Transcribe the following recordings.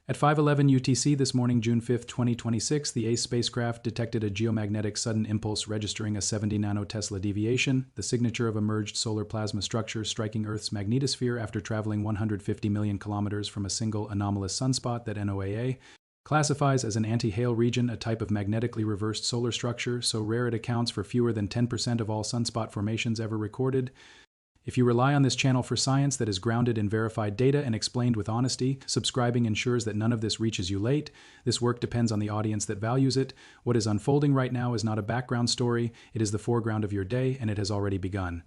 At 5:11 UTC this morning, June 5, 2026, the ACE spacecraft detected a geomagnetic sudden impulse registering a 70 nanotesla deviation, the signature of a merged solar plasma structure striking Earth's magnetosphere after traveling 150 million kilometers from a single anomalous sunspot that NOAA classifies as an anti-Hale region, a type of magnetically reversed solar structure so rare it accounts for fewer than 10% of all sunspot formations ever recorded. If you rely on this channel for science that is grounded in verified data and explained with honesty, subscribing ensures that none of this reaches you late. This work depends on the audience that values it. What is unfolding right now is not a background story, it is the foreground of your day, and it has already begun.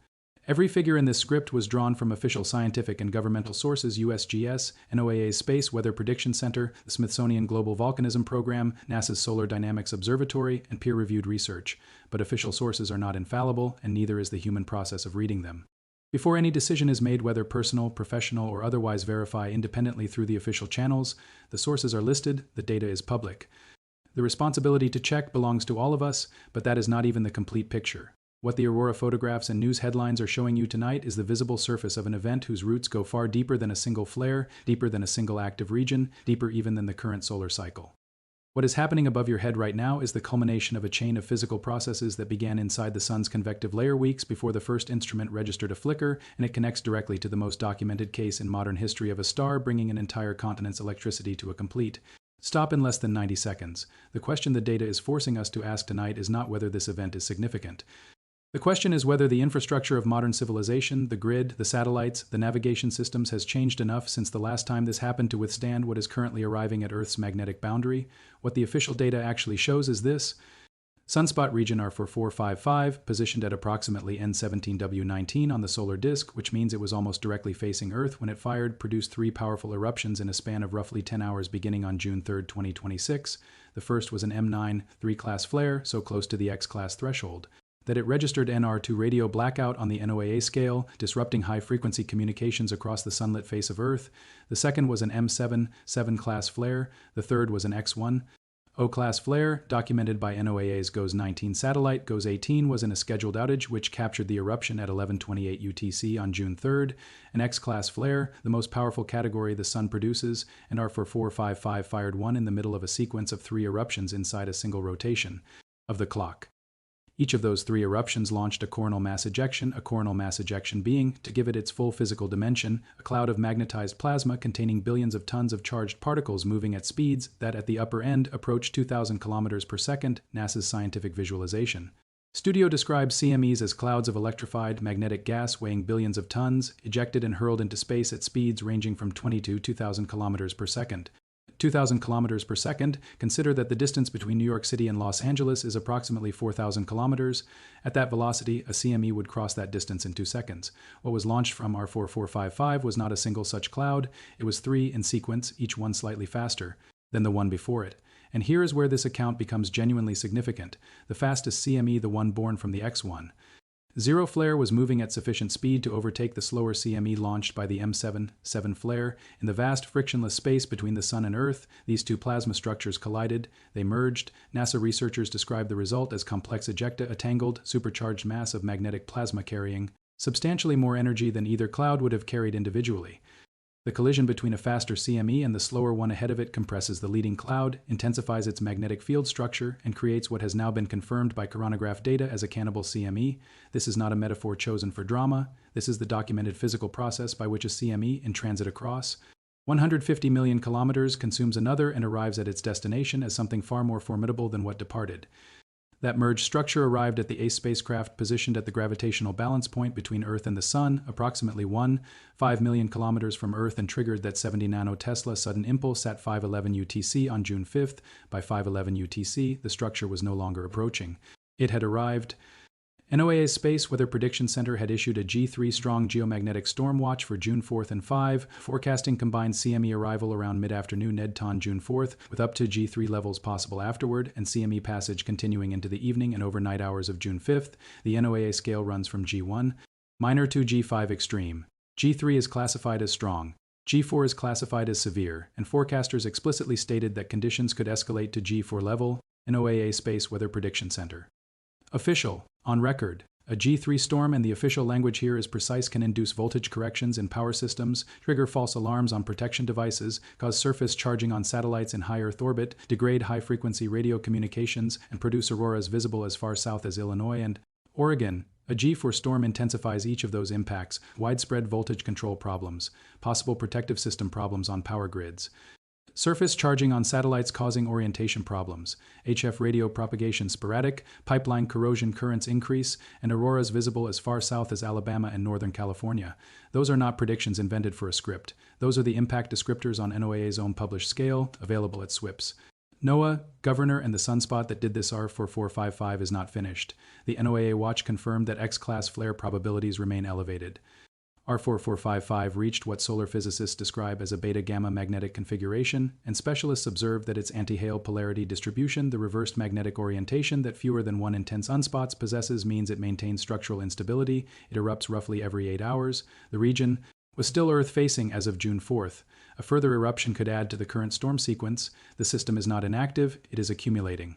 Every figure in this script was drawn from official scientific and governmental sources: USGS, NOAA's Space Weather Prediction Center, the Smithsonian Global Volcanism Program, NASA's Solar Dynamics Observatory, and peer-reviewed research. But official sources are not infallible, and neither is the human process of reading them. Before any decision is made, whether personal, professional, or otherwise, verify independently through the official channels. The sources are listed, the data is public. The responsibility to check belongs to all of us, but that is not even the complete picture. What the Aurora photographs and news headlines are showing you tonight is the visible surface of an event whose roots go far deeper than a single flare, deeper than a single active region, deeper even than the current solar cycle. What is happening above your head right now is the culmination of a chain of physical processes that began inside the sun's convective layer weeks before the first instrument registered a flicker, and it connects directly to the most documented case in modern history of a star bringing an entire continent's electricity to a complete stop in less than 90 seconds. The question the data is forcing us to ask tonight is not whether this event is significant. The question is whether the infrastructure of modern civilization, the grid, the satellites, the navigation systems has changed enough since the last time this happened to withstand what is currently arriving at Earth's magnetic boundary. What the official data actually shows is this. Sunspot region R4455, positioned at approximately N17W19 on the solar disk, which means it was almost directly facing Earth when it fired, produced 3 powerful eruptions in a span of roughly 10 hours beginning on June 3, 2026. The first was an M9 3-class flare, so close to the X-class threshold that it registered NR2 radio blackout on the NOAA scale, disrupting high-frequency communications across the sunlit face of Earth. The second was an M7 7-class flare. The third was an X1 O-class flare, documented by NOAA's GOES-19 satellite. GOES-18 was in a scheduled outage, which captured the eruption at 11:28 UTC on June 3rd. An X-class flare, the most powerful category the Sun produces, and R4455 fired one in the middle of a sequence of 3 eruptions inside a single rotation of the clock. Each of those 3 eruptions launched a coronal mass ejection, a coronal mass ejection being, to give it its full physical dimension, a cloud of magnetized plasma containing billions of tons of charged particles moving at speeds that at the upper end approach 2,000 kilometers per second, NASA's scientific visualization. Studio describes CMEs as clouds of electrified magnetic gas weighing billions of tons, ejected and hurled into space at speeds ranging from 20 to 2,000 kilometers per second. 2,000 kilometers per second, consider that the distance between New York City and Los Angeles is approximately 4,000 kilometers. At that velocity, a CME would cross that distance in 2 seconds. What was launched from R4455 was not a single such cloud. It was 3 in sequence, each one slightly faster than the one before it. And here is where this account becomes genuinely significant. The fastest CME, the one born from the X1. Zero flare was moving at sufficient speed to overtake the slower CME launched by the M7 7 flare. In the vast frictionless space between the Sun and Earth, these 2 plasma structures collided. They merged. NASA researchers describe the result as complex ejecta, a tangled, supercharged mass of magnetic plasma carrying substantially more energy than either cloud would have carried individually. The collision between a faster CME and the slower one ahead of it compresses the leading cloud, intensifies its magnetic field structure, and creates what has now been confirmed by coronagraph data as a Cannibal CME. This is not a metaphor chosen for drama. This is the documented physical process by which a CME, in transit across 150 million kilometers, consumes another and arrives at its destination as something far more formidable than what departed. That merged structure arrived at the ACE spacecraft positioned at the gravitational balance point between Earth and the Sun, approximately 1.5 million kilometers from Earth, and triggered that 70 nanotesla sudden impulse at 5:11 UTC on June 5th. By 5:11 UTC, the structure was no longer approaching. It had arrived. NOAA's Space Weather Prediction Center had issued a G3 strong geomagnetic storm watch for June 4th and 5, forecasting combined CME arrival around mid-afternoon NEDTON June 4th, with up to G3 levels possible afterward, and CME passage continuing into the evening and overnight hours of June 5th. The NOAA scale runs from G1 minor to G5 extreme. G3 is classified as strong. G4 is classified as severe, and forecasters explicitly stated that conditions could escalate to G4 level. NOAA Space Weather Prediction Center. Official, on record, A G3 storm, and the official language here is precise, can induce voltage corrections in power systems, trigger false alarms on protection devices, cause surface charging on satellites in high Earth orbit, degrade high-frequency radio communications, and produce auroras visible as far south as Illinois and Oregon. A G4 storm intensifies each of those impacts: widespread voltage control problems, possible protective system problems on power grids, surface charging on satellites causing orientation problems, HF radio propagation sporadic, pipeline corrosion currents increase, and auroras visible as far south as Alabama and Northern California. Those are not predictions invented for a script. Those are the impact descriptors on NOAA's own published scale, available at SWIPS. NOAA, Governor, and the sunspot that did this R4455 is not finished. The NOAA watch confirmed that X-class flare probabilities remain elevated. R4455 reached what solar physicists describe as a beta-gamma magnetic configuration, and specialists observed that its anti-Hale polarity distribution, the reversed magnetic orientation that fewer than 1 in 10 sunspots possesses, means it maintains structural instability. It erupts roughly every 8 hours. The region was still Earth-facing as of June 4th. A further eruption could add to the current storm sequence. The system is not inactive, it is accumulating.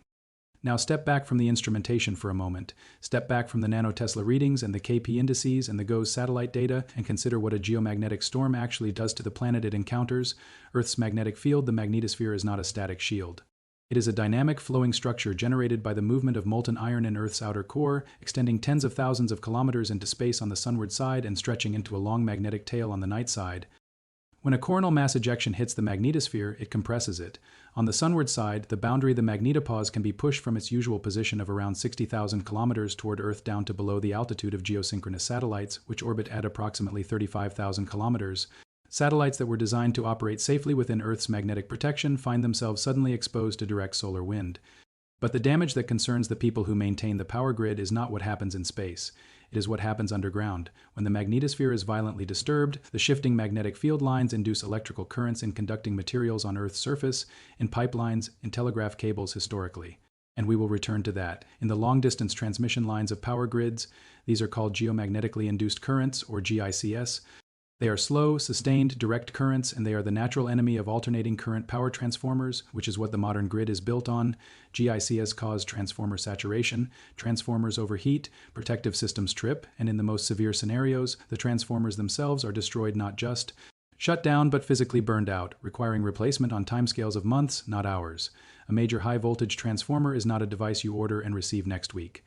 Now step back from the instrumentation for a moment. Step back from the nanotesla readings and the KP indices and the GOES satellite data and consider what a geomagnetic storm actually does to the planet it encounters. Earth's magnetic field, the magnetosphere, is not a static shield. It is a dynamic flowing structure generated by the movement of molten iron in Earth's outer core, extending tens of thousands of kilometers into space on the sunward side and stretching into a long magnetic tail on the night side. When a coronal mass ejection hits the magnetosphere, it compresses it. On the sunward side, the boundary, the magnetopause, can be pushed from its usual position of around 60,000 kilometers toward Earth down to below the altitude of geosynchronous satellites, which orbit at approximately 35,000 kilometers. Satellites that were designed to operate safely within Earth's magnetic protection find themselves suddenly exposed to direct solar wind. But the damage that concerns the people who maintain the power grid is not what happens in space. It is what happens underground. When the magnetosphere is violently disturbed, the shifting magnetic field lines induce electrical currents in conducting materials on Earth's surface, in pipelines, in telegraph cables historically. And we will return to that. In the long-distance transmission lines of power grids, these are called geomagnetically induced currents, or GICS. They are slow, sustained, direct currents, and they are the natural enemy of alternating current power transformers, which is what the modern grid is built on. GICS cause transformer saturation, transformers overheat, protective systems trip, and in the most severe scenarios, the transformers themselves are destroyed, not just shut down, but physically burned out, requiring replacement on timescales of months, not hours. A major high-voltage transformer is not a device you order and receive next week.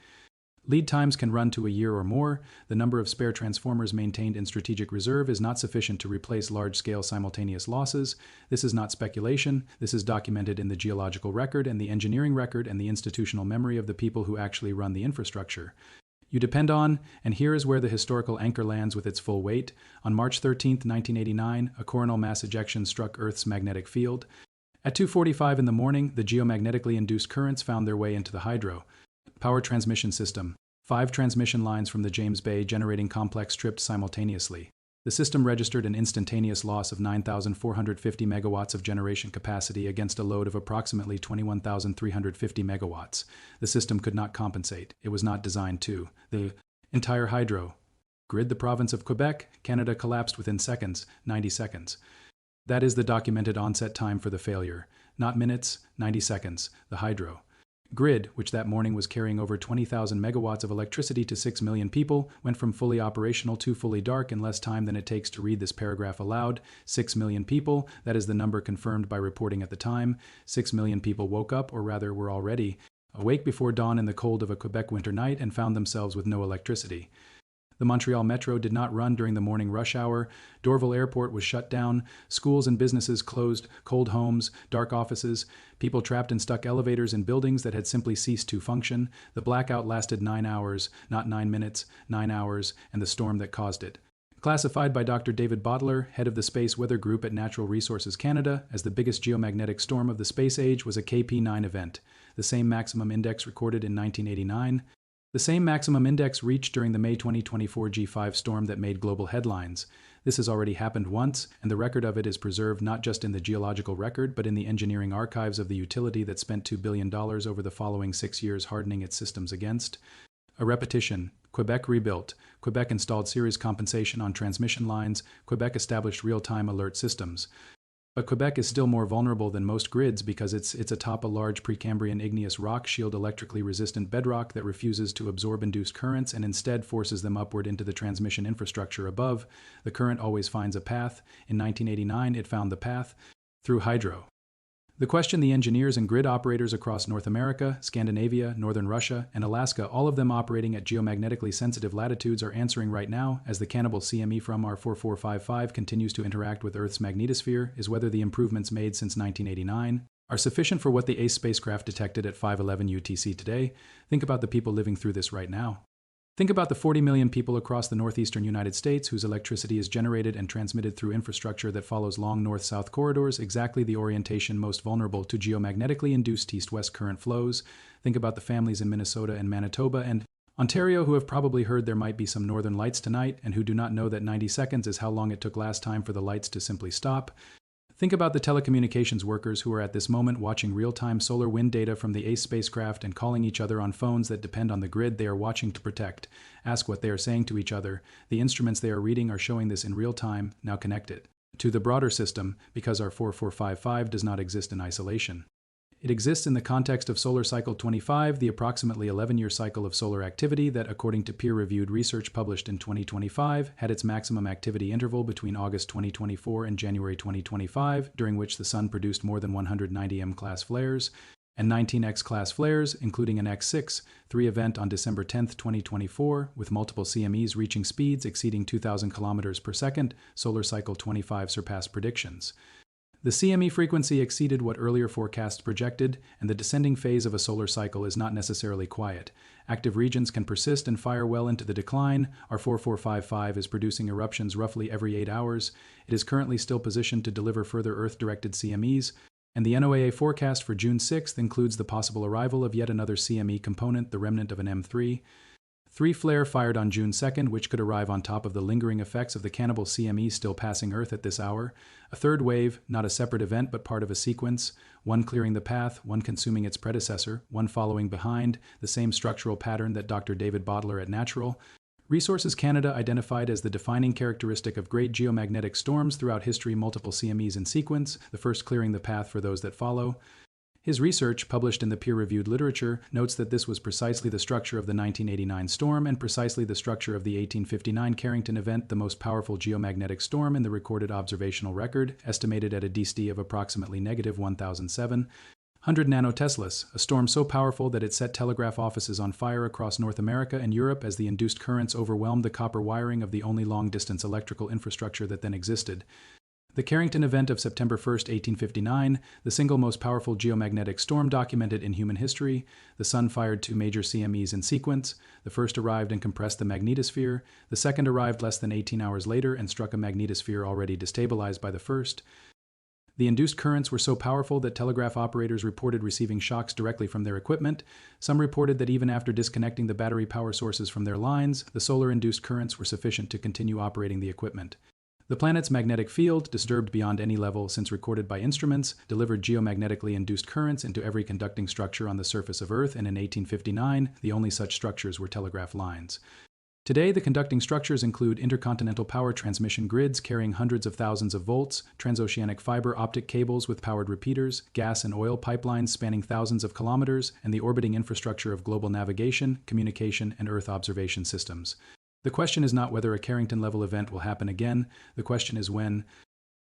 Lead times can run to a year or more. The number of spare transformers maintained in strategic reserve is not sufficient to replace large-scale simultaneous losses. This is not speculation. This is documented in the geological record and the engineering record and the institutional memory of the people who actually run the infrastructure. You depend on, and here is where the historical anchor lands with its full weight. On March 13, 1989, a coronal mass ejection struck Earth's magnetic field. At 2:45 in the morning, the geomagnetically induced currents found their way into the hydro. Power transmission system. 5 transmission lines from the James Bay generating complex tripped simultaneously. The system registered an instantaneous loss of 9,450 megawatts of generation capacity against a load of approximately 21,350 megawatts. The system could not compensate. It was not designed to. The entire hydro grid, the province of Quebec, Canada, collapsed within seconds, 90 seconds. That is the documented onset time for the failure. Not minutes, 90 seconds. The hydro grid, which that morning was carrying over 20,000 megawatts of electricity to 6 million people, went from fully operational to fully dark in less time than it takes to read this paragraph aloud. 6 million people, that is the number confirmed by reporting at the time. 6 million people woke up, or rather were already awake before dawn in the cold of a Quebec winter night and found themselves with no electricity. The Montreal Metro did not run during the morning rush hour. Dorval Airport was shut down. Schools and businesses closed. Cold homes, dark offices, people trapped in stuck elevators in buildings that had simply ceased to function. The blackout lasted 9 hours, not 9 minutes, 9 hours, and the storm that caused it. Classified by Dr. David Bottler, head of the Space Weather Group at Natural Resources Canada, as the biggest geomagnetic storm of the space age, was a KP9 event, the same maximum index recorded in 1989. The same maximum index reached during the May 2024 G5 storm that made global headlines. This has already happened once, and the record of it is preserved not just in the geological record, but in the engineering archives of the utility that spent $2 billion over the following 6 years hardening its systems against. A repetition. Quebec rebuilt. Quebec installed series compensation on transmission lines. Quebec established real-time alert systems. But Quebec is still more vulnerable than most grids because it's atop a large Precambrian igneous rock shield electrically resistant bedrock that refuses to absorb induced currents and instead forces them upward into the transmission infrastructure above. The current always finds a path. In 1989, it found the path through hydro. The question the engineers and grid operators across North America, Scandinavia, northern Russia, and Alaska, all of them operating at geomagnetically sensitive latitudes, are answering right now, as the Cannibal CME from our 4455 continues to interact with Earth's magnetosphere, is whether the improvements made since 1989 are sufficient for what the ACE spacecraft detected at 5:11 UTC today. Think about the people living through this right now. Think about the 40 million people across the northeastern United States whose electricity is generated and transmitted through infrastructure that follows long north-south corridors, exactly the orientation most vulnerable to geomagnetically induced east-west current flows. Think about the families in Minnesota and Manitoba and Ontario who have probably heard there might be some northern lights tonight and who do not know that 90 seconds is how long it took last time for the lights to simply stop. Think about the telecommunications workers who are at this moment watching real-time solar wind data from the ACE spacecraft and calling each other on phones that depend on the grid they are watching to protect. Ask what they are saying to each other. The instruments they are reading are showing this in real time, now connected to the broader system, because our 4455 does not exist in isolation. It exists in the context of solar cycle 25, the approximately 11-year cycle of solar activity that, according to peer-reviewed research published in 2025, had its maximum activity interval between August 2024 and January 2025, during which the Sun produced more than 190 M-class flares and 19 X-class flares, including an X6-3 event on December 10, 2024, with multiple CMEs reaching speeds exceeding 2,000 kilometers per second. Solar cycle 25 surpassed predictions. The CME frequency exceeded what earlier forecasts projected, and the descending phase of a solar cycle is not necessarily quiet. Active regions can persist and fire well into the decline. Our 4455 is producing eruptions roughly every 8 hours. It is currently still positioned to deliver further Earth-directed CMEs, and the NOAA forecast for June 6th includes the possible arrival of yet another CME component, the remnant of an M3. 3 flare fired on June 2nd, which could arrive on top of the lingering effects of the Cannibal CME still passing Earth at this hour. A third wave, not a separate event but part of a sequence, one clearing the path, one consuming its predecessor, one following behind, the same structural pattern that Dr. David Bottler at Natural Resources Canada identified as the defining characteristic of great geomagnetic storms throughout history, multiple CMEs in sequence, the first clearing the path for those that follow. His research, published in the peer-reviewed literature, notes that this was precisely the structure of the 1989 storm and precisely the structure of the 1859 Carrington Event, the most powerful geomagnetic storm in the recorded observational record, estimated at a density of approximately negative 1,700 nanoteslas, a storm so powerful that it set telegraph offices on fire across North America and Europe as the induced currents overwhelmed the copper wiring of the only long-distance electrical infrastructure that then existed. The Carrington Event of September 1, 1859, the single most powerful geomagnetic storm documented in human history. The Sun fired 2 major CMEs in sequence. The first arrived and compressed the magnetosphere. The second arrived less than 18 hours later and struck a magnetosphere already destabilized by the first. The induced currents were so powerful that telegraph operators reported receiving shocks directly from their equipment. Some reported that even after disconnecting the battery power sources from their lines, the solar-induced currents were sufficient to continue operating the equipment. The planet's magnetic field, disturbed beyond any level since recorded by instruments, delivered geomagnetically induced currents into every conducting structure on the surface of Earth, and in 1859, the only such structures were telegraph lines. Today, the conducting structures include intercontinental power transmission grids carrying hundreds of thousands of volts, transoceanic fiber optic cables with powered repeaters, gas and oil pipelines spanning thousands of kilometers, and the orbiting infrastructure of global navigation, communication, and Earth observation systems. The question is not whether a Carrington-level event will happen again. The question is when.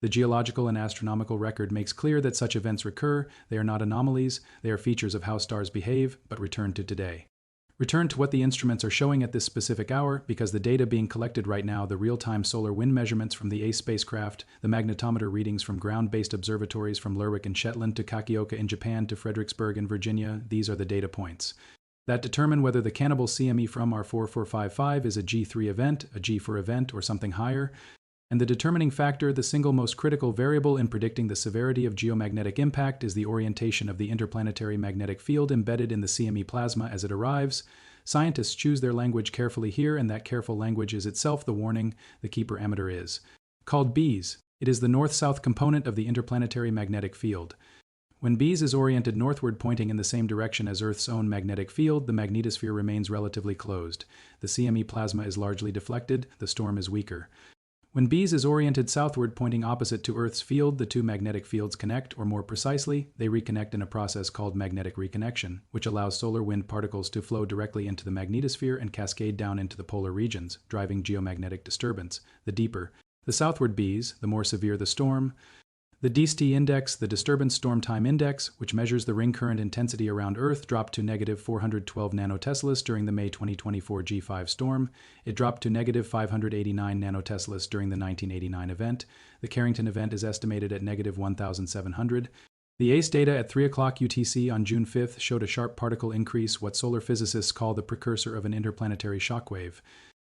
The geological and astronomical record makes clear that such events recur. They are not anomalies. They are features of how stars behave, but return to today. Return to what the instruments are showing at this specific hour, because the data being collected right now, the real-time solar wind measurements from the ACE spacecraft, the magnetometer readings from ground-based observatories from Lerwick in Shetland to Kakioka in Japan to Fredericksburg in Virginia, these are the data points that determine whether the Cannibal CME from our 4455 is a G3 event, a G4 event, or something higher. And the determining factor, the single most critical variable in predicting the severity of geomagnetic impact, is the orientation of the interplanetary magnetic field embedded in the CME plasma as it arrives. Scientists choose their language carefully here, and that careful language is itself the warning. The key parameter is called BEES. It is the north-south component of the interplanetary magnetic field. When BEES is oriented northward, pointing in the same direction as Earth's own magnetic field, the magnetosphere remains relatively closed. The CME plasma is largely deflected, the storm is weaker. When B's is oriented southward pointing opposite to Earth's field, the two magnetic fields connect, or more precisely, they reconnect in a process called magnetic reconnection, which allows solar wind particles to flow directly into the magnetosphere and cascade down into the polar regions, driving geomagnetic disturbance. The deeper the southward B's, the more severe the storm. The DST index, the disturbance storm time index, which measures the ring current intensity around Earth, dropped to negative 412 nanoteslas during the May 2024 G5 storm. It dropped to negative 589 nanoteslas during the 1989 event. The Carrington event is estimated at negative 1,700. The ACE data at 3 o'clock UTC on June 5th showed a sharp particle increase, what solar physicists call the precursor of an interplanetary shockwave.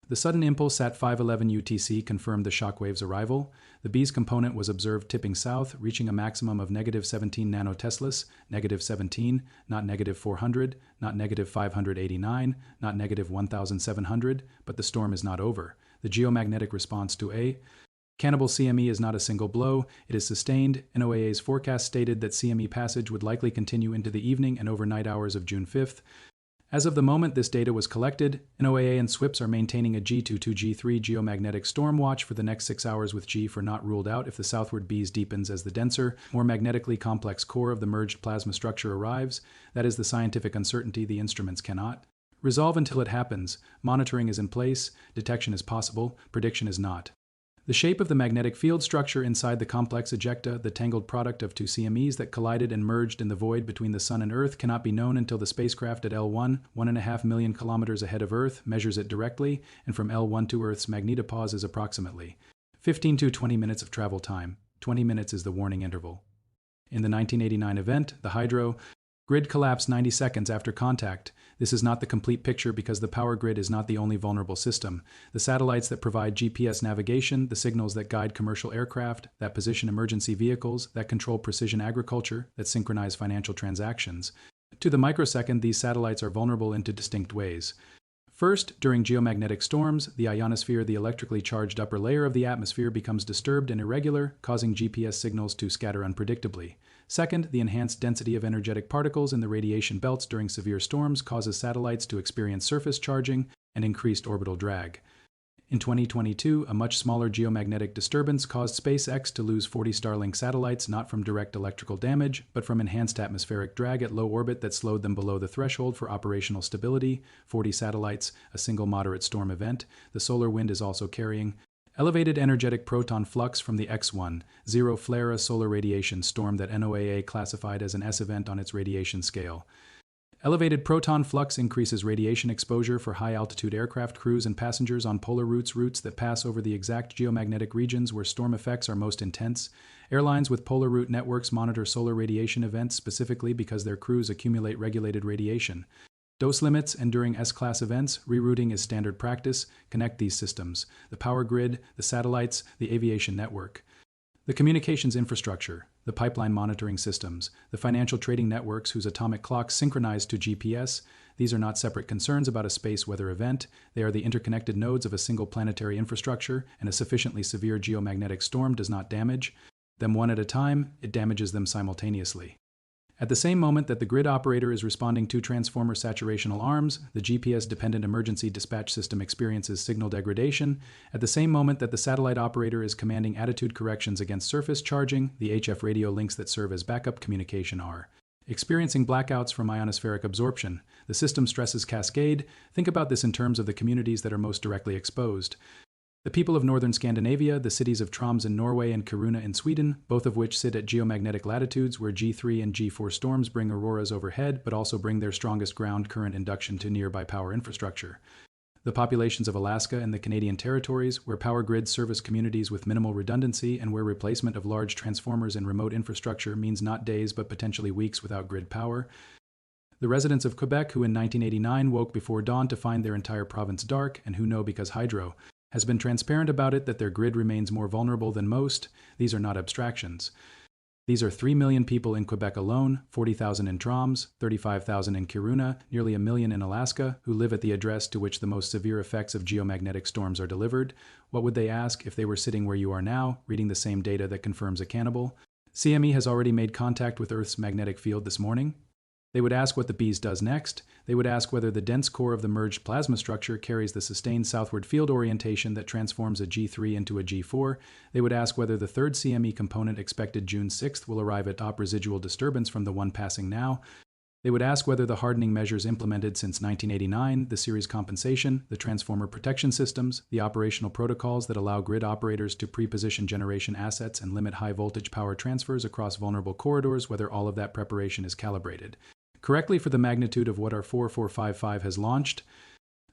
The sudden impulse at 5:11 UTC confirmed the shockwave's arrival. The B's component was observed tipping south, reaching a maximum of negative 17 nanoteslas, negative 17, not negative 400, not negative 589, not negative 1,700, but the storm is not over. The geomagnetic response to a Cannibal CME is not a single blow, it is sustained. NOAA's forecast stated that CME passage would likely continue into the evening and overnight hours of June 5th. As of the moment this data was collected, NOAA and SWIPS are maintaining a G2 to G3 geomagnetic storm watch for the next 6 hours, with G for not ruled out if the southward B's deepens as the denser, more magnetically complex core of the merged plasma structure arrives. That is the scientific uncertainty the instruments cannot resolve until it happens. Monitoring is in place, detection is possible, prediction is not. The shape of the magnetic field structure inside the complex ejecta, the tangled product of two CMEs that collided and merged in the void between the Sun and Earth, cannot be known until the spacecraft at L1, 1.5 million kilometers ahead of Earth, measures it directly, and from L1 to Earth's magnetopause is approximately 15 to 20 minutes of travel time. 20 minutes is the warning interval. In the 1989 event, the hydro grid collapsed 90 seconds after contact. This is not the complete picture because the power grid is not the only vulnerable system. The satellites that provide GPS navigation, the signals that guide commercial aircraft, that position emergency vehicles, that control precision agriculture, that synchronize financial transactions. To the microsecond, these satellites are vulnerable in two distinct ways. First, during geomagnetic storms, the ionosphere, the electrically charged upper layer of the atmosphere, becomes disturbed and irregular, causing GPS signals to scatter unpredictably. Second, the enhanced density of energetic particles in the radiation belts during severe storms causes satellites to experience surface charging and increased orbital drag. In 2022, a much smaller geomagnetic disturbance caused SpaceX to lose 40 Starlink satellites, not from direct electrical damage, but from enhanced atmospheric drag at low orbit that slowed them below the threshold for operational stability. 40 satellites, a single moderate storm event. The solar wind is also carrying elevated energetic proton flux from the X1, zero flare, a solar radiation storm that NOAA classified as an S event on its radiation scale. Elevated proton flux increases radiation exposure for high-altitude aircraft crews and passengers on polar routes that pass over the exact geomagnetic regions where storm effects are most intense. Airlines with polar route networks monitor solar radiation events specifically because their crews accumulate regulated radiation. Dose limits and during S-class events, rerouting is standard practice. Connect these systems: the power grid, the satellites, the aviation network. The communications infrastructure, the pipeline monitoring systems, the financial trading networks whose atomic clocks synchronize to GPS. These are not separate concerns about a space weather event. They are the interconnected nodes of a single planetary infrastructure, and a sufficiently severe geomagnetic storm does not damage them one at a time, it damages them simultaneously. At the same moment that the grid operator is responding to transformer saturation alarms, the GPS-dependent emergency dispatch system experiences signal degradation. At the same moment that the satellite operator is commanding attitude corrections against surface charging, the HF radio links that serve as backup communication are experiencing blackouts from ionospheric absorption. The system stresses cascade. Think about this in terms of the communities that are most directly exposed. The people of northern Scandinavia, the cities of Troms in Norway and Kiruna in Sweden, both of which sit at geomagnetic latitudes where G3 and G4 storms bring auroras overhead but also bring their strongest ground current induction to nearby power infrastructure. The populations of Alaska and the Canadian territories, where power grids service communities with minimal redundancy and where replacement of large transformers and remote infrastructure means not days but potentially weeks without grid power. The residents of Quebec who in 1989 woke before dawn to find their entire province dark and who know because hydro has been transparent about it that their grid remains more vulnerable than most. These are not abstractions. These are 3 million people in Quebec alone, 40,000 in Troms, 35,000 in Kiruna, nearly 1 million in Alaska, who live at the address to which the most severe effects of geomagnetic storms are delivered. What would they ask if they were sitting where you are now, reading the same data that confirms a cannibal? CME has already made contact with Earth's magnetic field this morning. They would ask what the bees does next. They would ask whether the dense core of the merged plasma structure carries the sustained southward field orientation that transforms a G3 into a G4. They would ask whether the third CME component expected June 6th will arrive at top residual disturbance from the one passing now. They would ask whether the hardening measures implemented since 1989, the series compensation, the transformer protection systems, the operational protocols that allow grid operators to pre-position generation assets and limit high voltage power transfers across vulnerable corridors, whether all of that preparation is calibrated correctly for the magnitude of what our 4455 has launched.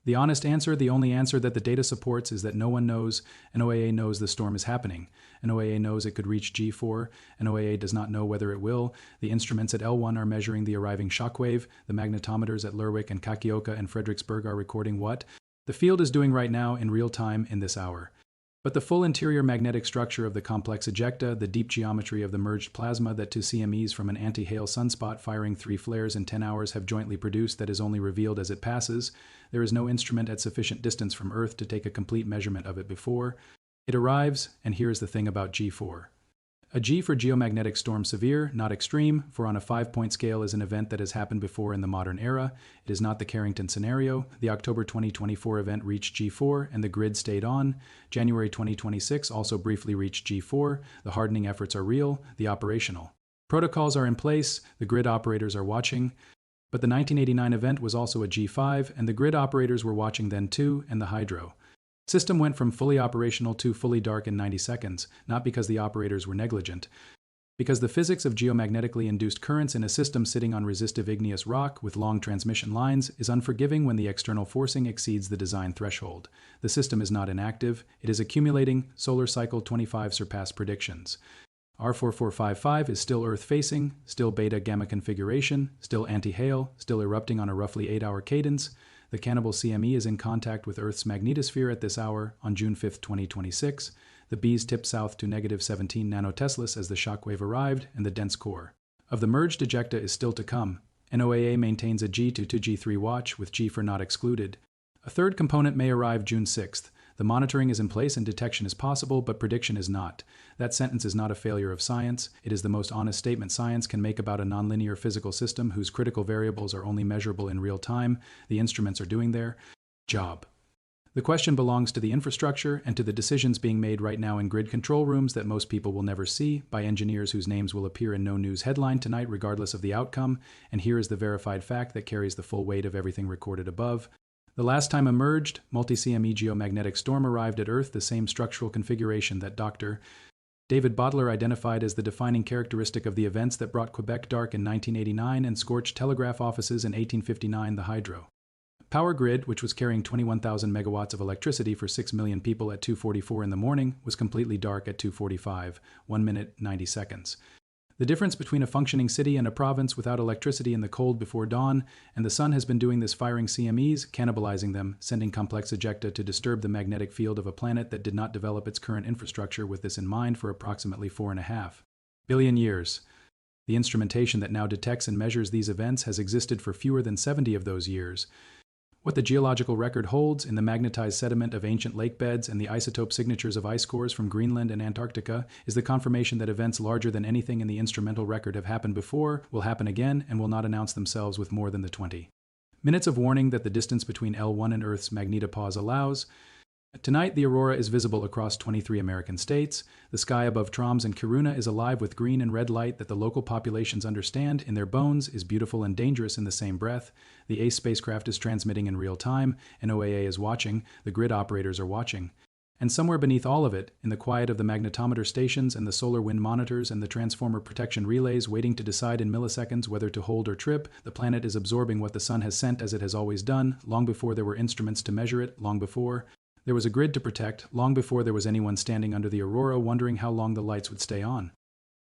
The honest answer, the only answer that the data supports, is that no one knows. NOAA knows the storm is happening. NOAA knows it could reach G4. NOAA does not know whether it will. The instruments at L1 are measuring the arriving shockwave. The magnetometers at Lerwick and Kakioka and Fredericksburg are recording what the field is doing right now in real time in this hour. But the full interior magnetic structure of the complex ejecta, the deep geometry of the merged plasma that 2 CMEs from an anti-Hale sunspot firing 3 flares in 10 hours have jointly produced that is only revealed as it passes. There is no instrument at sufficient distance from Earth to take a complete measurement of it before it arrives, and here is the thing about G4. A G for geomagnetic storm severe, not extreme, for on a 5-point scale is an event that has happened before in the modern era. It is not the Carrington scenario. The October 2024 event reached G4 and the grid stayed on. January 2026 also briefly reached G4. The hardening efforts are real, the operational protocols are in place, the grid operators are watching. But the 1989 event was also a G5 and the grid operators were watching then too, and the hydro system went from fully operational to fully dark in 90 seconds, not because the operators were negligent, because the physics of geomagnetically induced currents in a system sitting on resistive igneous rock with long transmission lines is unforgiving when the external forcing exceeds the design threshold. The system is not inactive, it is accumulating. Solar cycle 25 surpassed predictions. R4455 is still Earth-facing, still beta-gamma configuration, still anti-Hale, still erupting on a roughly 8-hour cadence. The Cannibal CME is in contact with Earth's magnetosphere at this hour on June 5, 2026. The bees tipped south to negative 17 nanoteslas as the shockwave arrived, and the dense core of the merged ejecta is still to come. NOAA maintains a G to 2G3 watch, with G for not excluded. A third component may arrive June 6th. The monitoring is in place and detection is possible, but prediction is not. That sentence is not a failure of science. It is the most honest statement science can make about a nonlinear physical system whose critical variables are only measurable in real time. The instruments are doing their job. The question belongs to the infrastructure and to the decisions being made right now in grid control rooms that most people will never see, by engineers whose names will appear in no news headline tonight regardless of the outcome. And here is the verified fact that carries the full weight of everything recorded above. The last time a merged, multi-CME geomagnetic storm arrived at Earth, the same structural configuration that Dr. David Bottler identified as the defining characteristic of the events that brought Quebec dark in 1989 and scorched telegraph offices in 1859, the hydro power grid, which was carrying 21,000 megawatts of electricity for 6 million people at 2:44 in the morning, was completely dark at 2:45, 1 minute, 90 seconds. The difference between a functioning city and a province without electricity in the cold before dawn, and the sun has been doing this, firing CMEs, cannibalizing them, sending complex ejecta to disturb the magnetic field of a planet that did not develop its current infrastructure with this in mind for approximately 4.5 billion years. The instrumentation that now detects and measures these events has existed for fewer than 70 of those years. What the geological record holds in the magnetized sediment of ancient lake beds and the isotope signatures of ice cores from Greenland and Antarctica is the confirmation that events larger than anything in the instrumental record have happened before, will happen again, and will not announce themselves with more than the 20 minutes of warning that the distance between L1 and Earth's magnetopause allows. Tonight, the aurora is visible across 23 American states. The sky above Troms and Kiruna is alive with green and red light that the local populations understand in their bones is beautiful and dangerous in the same breath. The ACE spacecraft is transmitting in real time. NOAA is watching. The grid operators are watching. And somewhere beneath all of it, in the quiet of the magnetometer stations and the solar wind monitors and the transformer protection relays waiting to decide in milliseconds whether to hold or trip, the planet is absorbing what the sun has sent as it has always done, long before there were instruments to measure it, long before there was a grid to protect, long before there was anyone standing under the aurora wondering how long the lights would stay on.